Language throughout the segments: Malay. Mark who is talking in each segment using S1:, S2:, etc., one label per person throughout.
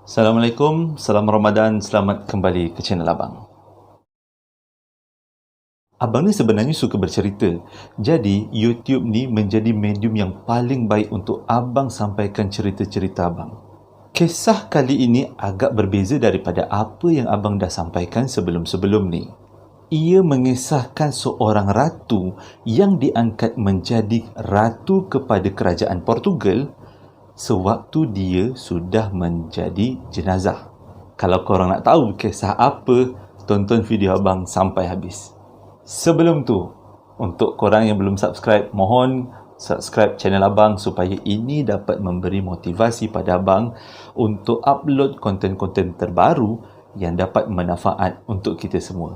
S1: Assalamualaikum, salam Ramadan, selamat kembali ke channel Abang. Abang ni sebenarnya suka bercerita. Jadi, YouTube ni menjadi medium yang paling baik untuk abang sampaikan cerita-cerita abang. Kisah kali ini agak berbeza daripada apa yang abang dah sampaikan sebelum-sebelum ni. Ia mengisahkan seorang ratu yang diangkat menjadi ratu kepada kerajaan Portugal sewaktu dia sudah menjadi jenazah. Kalau korang nak tahu kisah apa, tonton video abang sampai habis. Sebelum tu, untuk korang yang belum subscribe, mohon subscribe channel abang supaya ini dapat memberi motivasi pada abang untuk upload konten-konten terbaru yang dapat bermanfaat untuk kita semua.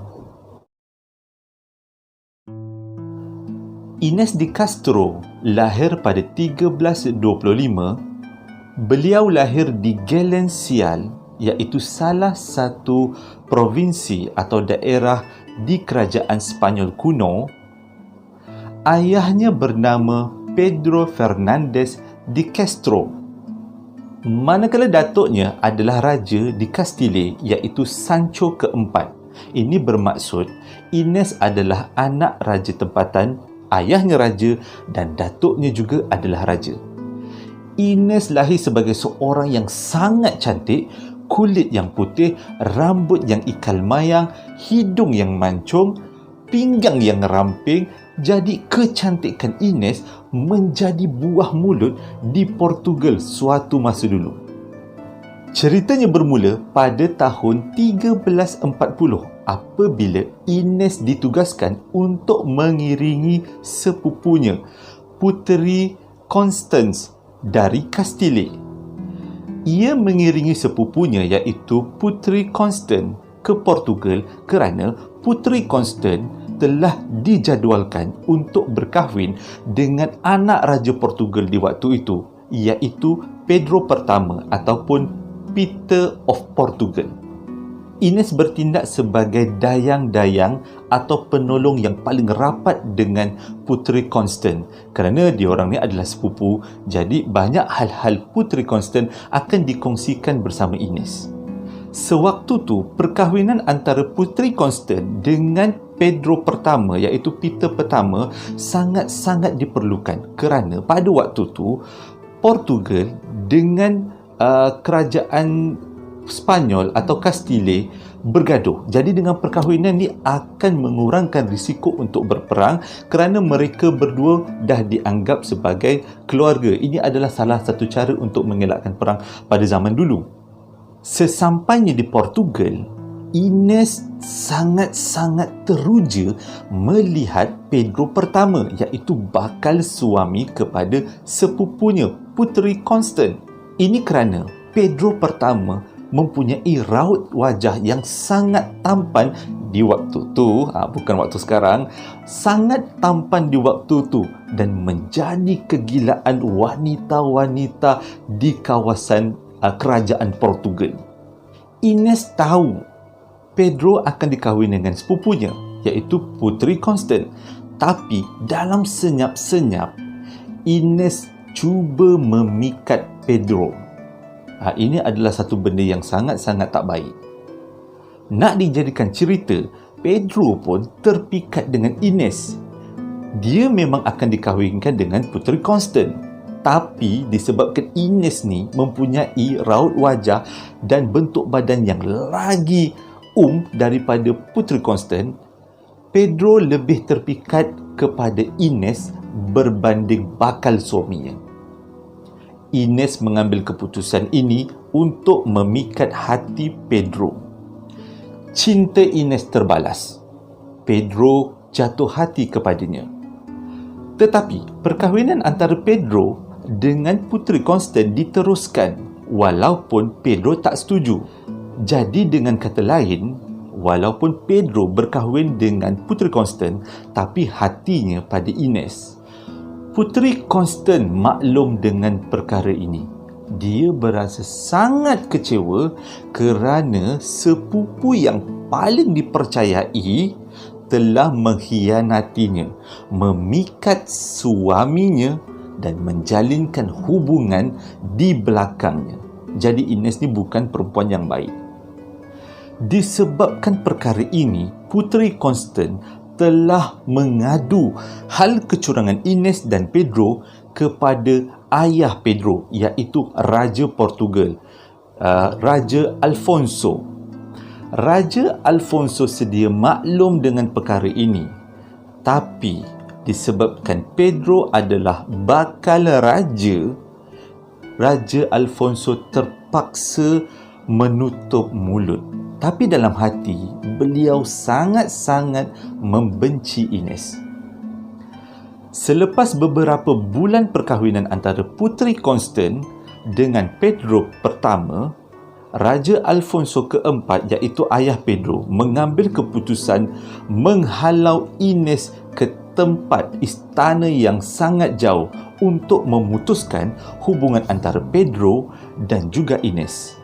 S1: Ines de Castro lahir pada 1325. Beliau lahir di Galencial, iaitu salah satu provinsi atau daerah di kerajaan Spanyol kuno. Ayahnya bernama Pedro Fernandez de Castro, manakala datuknya adalah raja di Castile, iaitu Sancho keempat. Ini bermaksud Ines adalah anak raja tempatan, ayahnya raja dan datuknya juga adalah raja. Ines lahir sebagai seorang yang sangat cantik, kulit yang putih, rambut yang ikal mayang, hidung yang mancung, pinggang yang ramping. Jadi kecantikan Ines menjadi buah mulut di Portugal suatu masa dulu. Ceritanya bermula pada tahun 1340 apabila Ines ditugaskan untuk mengiringi sepupunya, Puteri Constance dari Castile. Ia mengiringi sepupunya iaitu Puteri Constance ke Portugal kerana Puteri Constance telah dijadualkan untuk berkahwin dengan anak Raja Portugal di waktu itu, iaitu Pedro pertama ataupun Peter of Portugal. Ines bertindak sebagai dayang-dayang atau penolong yang paling rapat dengan Puteri Constance kerana diorang ni adalah sepupu, jadi banyak hal-hal Puteri Constance akan dikongsikan bersama Ines. Sewaktu tu, perkahwinan antara Puteri Constance dengan Pedro pertama iaitu Peter pertama sangat-sangat diperlukan kerana pada waktu tu Portugal dengan kerajaan Spanyol atau Castile bergaduh. Jadi dengan perkahwinan ni akan mengurangkan risiko untuk berperang kerana mereka berdua dah dianggap sebagai keluarga. Ini adalah salah satu cara untuk mengelakkan perang pada zaman dulu. Sesampainya di Portugal, Ines sangat-sangat teruja melihat Pedro pertama iaitu bakal suami kepada sepupunya Puteri Constance. Ini kerana Pedro pertama mempunyai raut wajah yang sangat tampan di waktu tu, bukan waktu sekarang, sangat tampan di waktu tu dan menjadi kegilaan wanita-wanita di kawasan kerajaan Portugal. Ines tahu Pedro akan dikahwin dengan sepupunya iaitu Puteri Constance, tapi dalam senyap-senyap Ines cuba memikat Pedro. Ini adalah satu benda yang sangat-sangat tak baik. Nak dijadikan cerita, Pedro pun terpikat dengan Ines. Dia memang akan dikahwinkan dengan Puteri Constance, tapi disebabkan Ines ni mempunyai raut wajah dan bentuk badan yang lagi daripada Puteri Constance, Pedro lebih terpikat kepada Ines berbanding bakal suaminya. Ines mengambil keputusan ini untuk memikat hati Pedro. Cinta Ines terbalas. Pedro jatuh hati kepadanya. Tetapi perkahwinan antara Pedro dengan Puteri Constance diteruskan walaupun Pedro tak setuju. Jadi dengan kata lain, walaupun Pedro berkahwin dengan Puteri Constance, tapi hatinya pada Ines. Puteri Constance maklum dengan perkara ini. Dia berasa sangat kecewa kerana sepupu yang paling dipercayai telah mengkhianatinya, memikat suaminya dan menjalinkan hubungan di belakangnya. jadi Ines ni bukan perempuan yang baik. Disebabkan perkara ini, Puteri Constant telah mengadu hal kecurangan Ines dan Pedro kepada ayah Pedro, iaitu Raja Portugal, Raja Alfonso. Raja Alfonso sedia maklum dengan perkara ini, tapi disebabkan Pedro adalah bakal raja, Raja Alfonso terpaksa menutup mulut. Tapi dalam hati, beliau sangat-sangat membenci Ines. Selepas beberapa bulan perkahwinan antara Puteri Constant dengan Pedro pertama, Raja Alfonso keempat, iaitu ayah Pedro, mengambil keputusan menghalau Ines ke tempat istana yang sangat jauh untuk memutuskan hubungan antara Pedro dan juga Ines.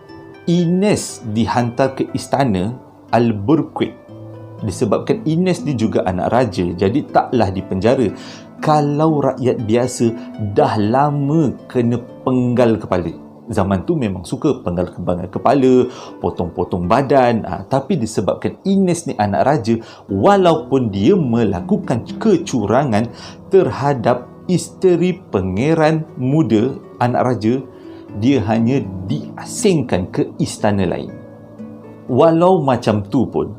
S1: Ines dihantar ke istana Alburquerque. Disebabkan Ines ni juga anak raja, jadi taklah dipenjara. Kalau rakyat biasa dah lama kena penggal kepala. Zaman tu memang suka penggal kepala, potong-potong badan. Tapi disebabkan Ines ni anak raja, walaupun dia melakukan kecurangan terhadap isteri pangeran muda, anak raja, dia hanya diasingkan ke istana lain. Walau macam tu pun,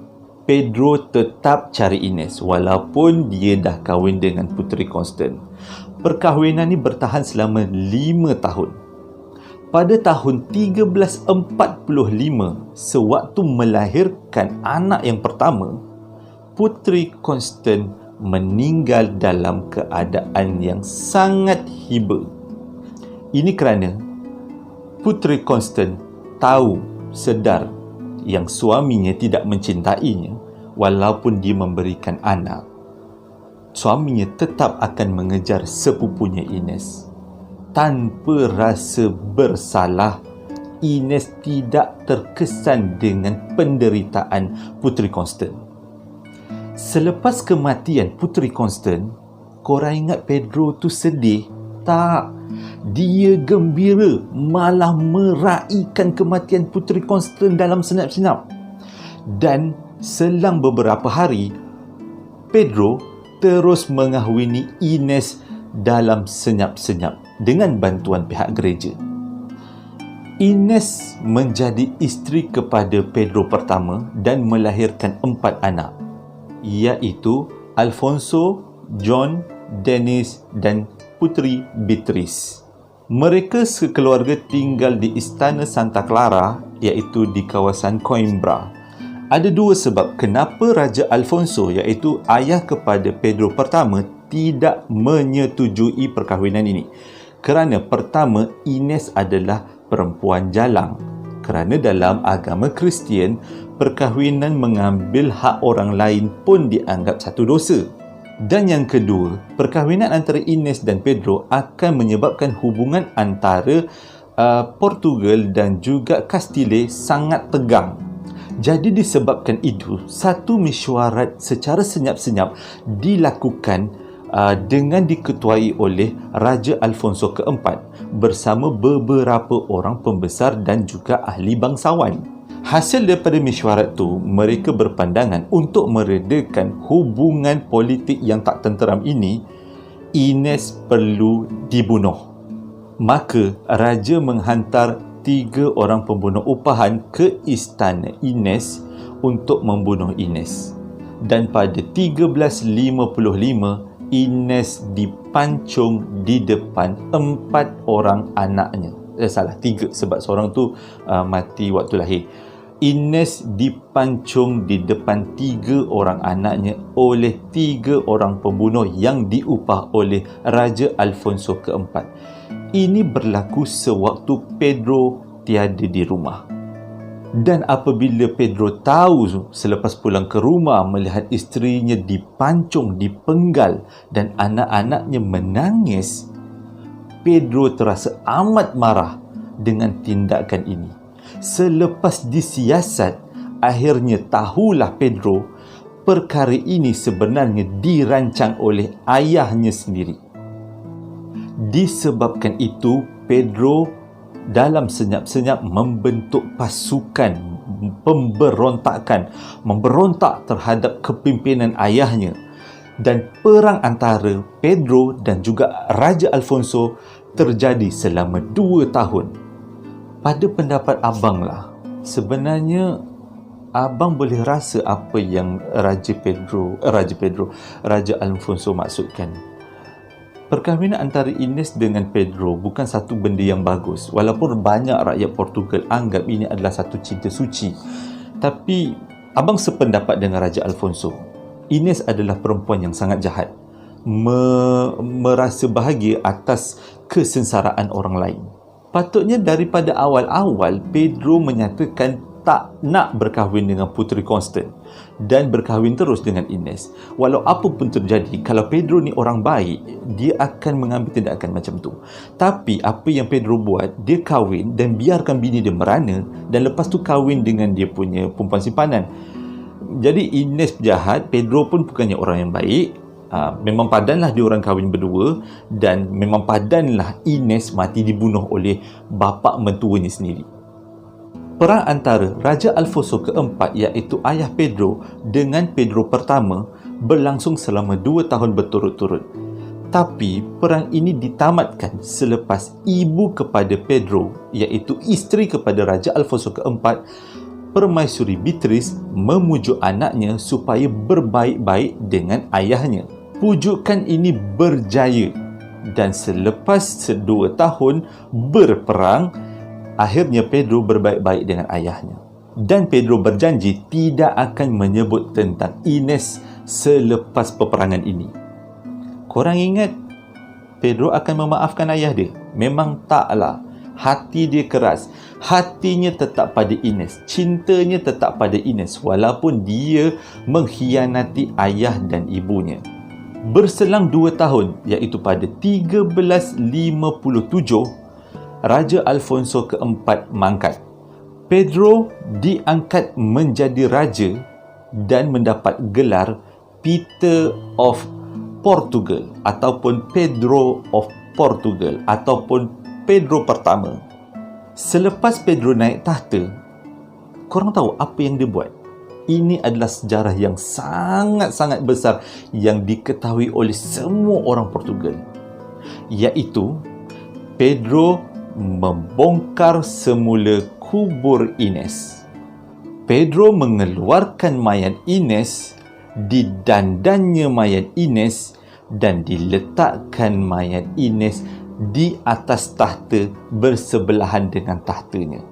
S1: Pedro tetap cari Ines walaupun dia dah kahwin dengan Puteri Constant. Perkahwinan ni bertahan selama 5 tahun. Pada tahun 1345, sewaktu melahirkan anak yang pertama, Puteri Constant meninggal dalam keadaan yang sangat hiba. Ini kerana Puteri Constant tahu, sedar yang suaminya tidak mencintainya. Walaupun dia memberikan anak, suaminya tetap akan mengejar sepupunya Ines. Tanpa rasa bersalah, Ines tidak terkesan dengan penderitaan Puteri Constant. Selepas kematian Puteri Constant, korang ingat Pedro tu sedih? Tak. Dia gembira, malah meraihkan kematian Puteri Constant dalam senyap-senyap. Dan selang beberapa hari, Pedro terus mengahwini Ines dalam senyap-senyap dengan bantuan pihak gereja. Ines menjadi isteri kepada Pedro pertama dan melahirkan 4 anak, iaitu Alfonso, John, Dennis dan Puteri Beatrice. Mereka sekeluarga tinggal di Istana Santa Clara, iaitu di kawasan Coimbra. Ada 2 sebab kenapa Raja Alfonso, iaitu ayah kepada Pedro pertama, tidak menyetujui perkahwinan ini. Kerana pertama, Ines adalah perempuan jalang. Kerana dalam agama Kristian, perkahwinan mengambil hak orang lain pun dianggap satu dosa. Dan yang kedua, perkahwinan antara Ines dan Pedro akan menyebabkan hubungan antara Portugal dan juga Castile sangat tegang. Jadi disebabkan itu, satu mesyuarat secara senyap-senyap dilakukan dengan diketuai oleh Raja Alfonso keempat bersama beberapa orang pembesar dan juga ahli bangsawan. Hasil daripada mesyuarat tu, mereka berpandangan untuk meredakan hubungan politik yang tak tenteram ini, Ines perlu dibunuh. Maka Raja menghantar 3 orang pembunuh upahan ke istana Ines untuk membunuh Ines. Dan pada 1355, Ines dipancung di depan 4 orang anaknya. Salah, 3 sebab seorang tu mati waktu lahir. Ines dipancung di depan 3 orang anaknya oleh 3 orang pembunuh yang diupah oleh Raja Alfonso keempat. Ini berlaku sewaktu Pedro tiada di rumah. Dan apabila Pedro tahu selepas pulang ke rumah melihat isterinya dipancung, dipenggal dan anak-anaknya menangis, Pedro terasa amat marah dengan tindakan ini. Selepas disiasat, akhirnya tahulah Pedro perkara ini sebenarnya dirancang oleh ayahnya sendiri. Disebabkan itu, Pedro dalam senyap-senyap membentuk pasukan pemberontakan, memberontak terhadap kepimpinan ayahnya. Dan perang antara Pedro dan juga Raja Alfonso terjadi selama 2 tahun. Pada pendapat abang lah, sebenarnya abang boleh rasa apa yang Raja Alfonso maksudkan. Perkahwinan antara Ines dengan Pedro bukan satu benda yang bagus, walaupun banyak rakyat Portugal anggap ini adalah satu cinta suci. Tapi abang sependapat dengan Raja Alfonso. Ines adalah perempuan yang sangat jahat, merasa bahagia atas kesengsaraan orang lain. Patutnya daripada awal-awal Pedro menyatakan tak nak berkahwin dengan Puteri Constant dan berkahwin terus dengan Ines. Walau apa pun terjadi, kalau Pedro ni orang baik, dia akan mengambil tindakan macam tu. Tapi apa yang Pedro buat, dia kahwin dan biarkan bini dia merana, dan lepas tu kahwin dengan dia punya perempuan simpanan. Jadi Ines jahat, Pedro pun bukannya orang yang baik. Memang padanlah dia orang kahwin berdua, dan memang padanlah Ines mati dibunuh oleh bapa mentuanya sendiri. Perang antara Raja Alfonso keempat, iaitu ayah Pedro, dengan Pedro pertama berlangsung selama 2 tahun berturut-turut. Tapi perang ini ditamatkan selepas ibu kepada Pedro, iaitu isteri kepada Raja Alfonso keempat, Permaisuri Beatrice, memujuk anaknya supaya berbaik-baik dengan ayahnya. Pujukan ini berjaya, dan selepas 2 tahun berperang, akhirnya Pedro berbaik-baik dengan ayahnya. Dan Pedro berjanji tidak akan menyebut tentang Ines selepas peperangan ini. Korang ingat Pedro akan memaafkan ayah dia? Memang taklah. Hati dia keras. Hatinya tetap pada Ines. Cintanya tetap pada Ines walaupun dia mengkhianati ayah dan ibunya. Berselang 2 tahun, iaitu pada 1357, Raja Alfonso keempat mangkat. Pedro diangkat menjadi raja dan mendapat gelar Peter of Portugal ataupun Pedro of Portugal ataupun Pedro pertama. Selepas Pedro naik tahta, korang tahu apa yang dia buat? Ini adalah sejarah yang sangat-sangat besar yang diketahui oleh semua orang Portugal, iaitu Pedro membongkar semula kubur Ines. Pedro mengeluarkan mayat Ines, didandannya mayat Ines, dan diletakkan mayat Ines di atas tahta bersebelahan dengan tahtanya.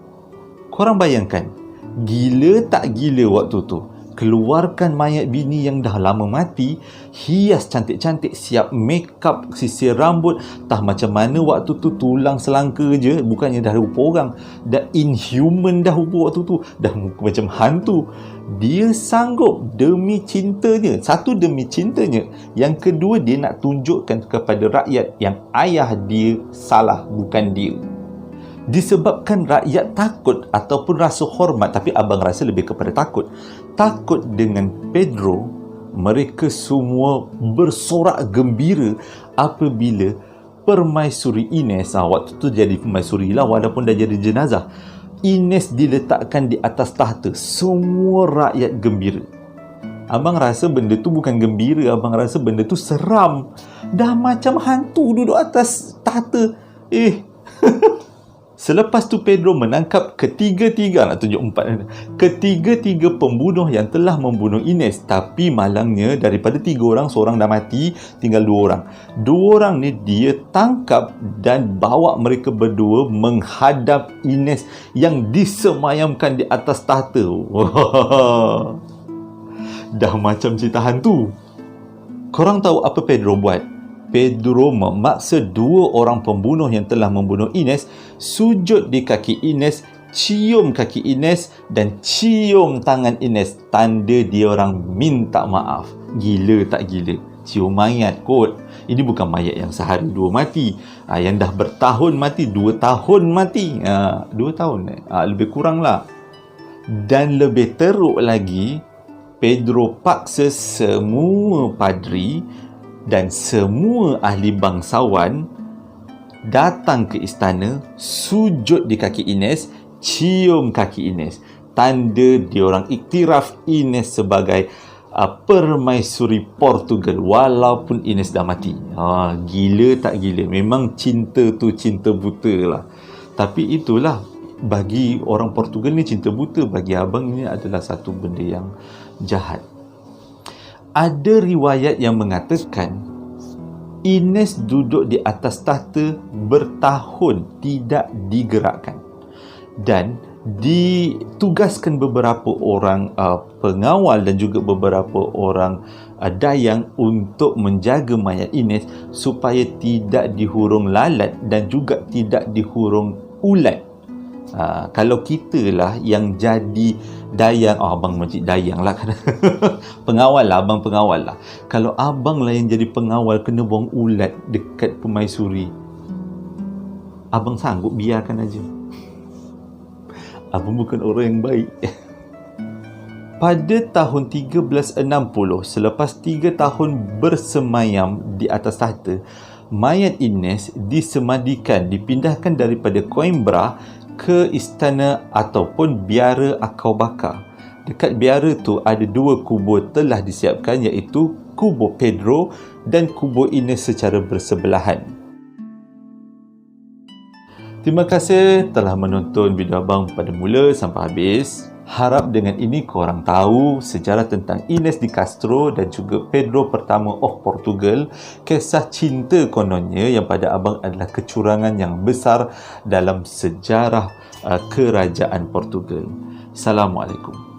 S1: Korang bayangkan, gila tak gila waktu tu? Keluarkan mayat bini yang dah lama mati, hias cantik-cantik, siap make up, sisir rambut, tah macam mana waktu tu tulang selangka je, bukannya dah rupa orang, dah inhuman dah rupa waktu tu, dah muka macam hantu. Dia sanggup demi cintanya. Satu, demi cintanya. Yang kedua, dia nak tunjukkan kepada rakyat yang ayah dia salah, bukan dia. Disebabkan rakyat takut ataupun rasa hormat, tapi abang rasa lebih kepada takut dengan Pedro, mereka semua bersorak gembira apabila Permaisuri Ines, waktu tu jadi permaisuri lah walaupun dah jadi jenazah, Ines diletakkan di atas tahta. Semua rakyat gembira. Abang rasa benda tu bukan gembira, abang rasa benda tu seram. Dah macam hantu duduk atas tahta. Selepas tu Pedro menangkap ketiga-tiga pembunuh yang telah membunuh Ines. Tapi malangnya, daripada 3 orang, seorang dah mati, tinggal 2 orang. 2 orang ni dia tangkap dan bawa mereka berdua menghadap Ines yang disemayamkan di atas tahta. Dah macam cerita hantu. Korang tahu apa Pedro buat? Pedro memaksa 2 orang pembunuh yang telah membunuh Ines sujud di kaki Ines, cium kaki Ines dan cium tangan Ines, tanda dia orang minta maaf. Gila tak gila? Cium mayat kot. Ini bukan mayat yang sehari 2 mati, yang dah bertahun mati, 2 tahun mati, 2 tahun lebih kurang lah. Dan lebih teruk lagi, Pedro paksa semua padri dan semua ahli bangsawan datang ke istana, sujud di kaki Ines, cium kaki Ines. Tanda diorang iktiraf Ines sebagai permaisuri Portugal walaupun Ines dah mati. Gila tak gila? Memang cinta tu cinta buta lah. Tapi itulah, bagi orang Portugal ni cinta buta, bagi abang ini adalah satu benda yang jahat. Ada riwayat yang mengatakan Ines duduk di atas tahta bertahun tidak digerakkan, dan ditugaskan beberapa orang pengawal dan juga beberapa orang dayang untuk menjaga mayat Ines supaya tidak dihurung lalat dan juga tidak dihurung ulat. Kalau kita lah yang jadi dayang, abang macam dayang lah kan. Pengawal lah, abang pengawal lah. Kalau abang lah yang jadi pengawal kena buang ulat dekat permaisuri, abang sanggup biarkan aja? Abang bukan orang yang baik. Pada tahun 1360, selepas 3 tahun bersemayam di atas tahta, mayat Ines disemadikan, dipindahkan daripada Coimbra ke istana ataupun biara Akau Bakar. Dekat biara tu ada 2 kubur telah disiapkan, iaitu kubur Pedro dan kubur Ines secara bersebelahan. Terima kasih telah menonton video abang pada mula sampai habis. Harap dengan ini korang tahu sejarah tentang Ines de Castro dan juga Pedro pertama of Portugal. Kisah cinta kononnya yang pada abang adalah kecurangan yang besar dalam sejarah kerajaan Portugal. Assalamualaikum.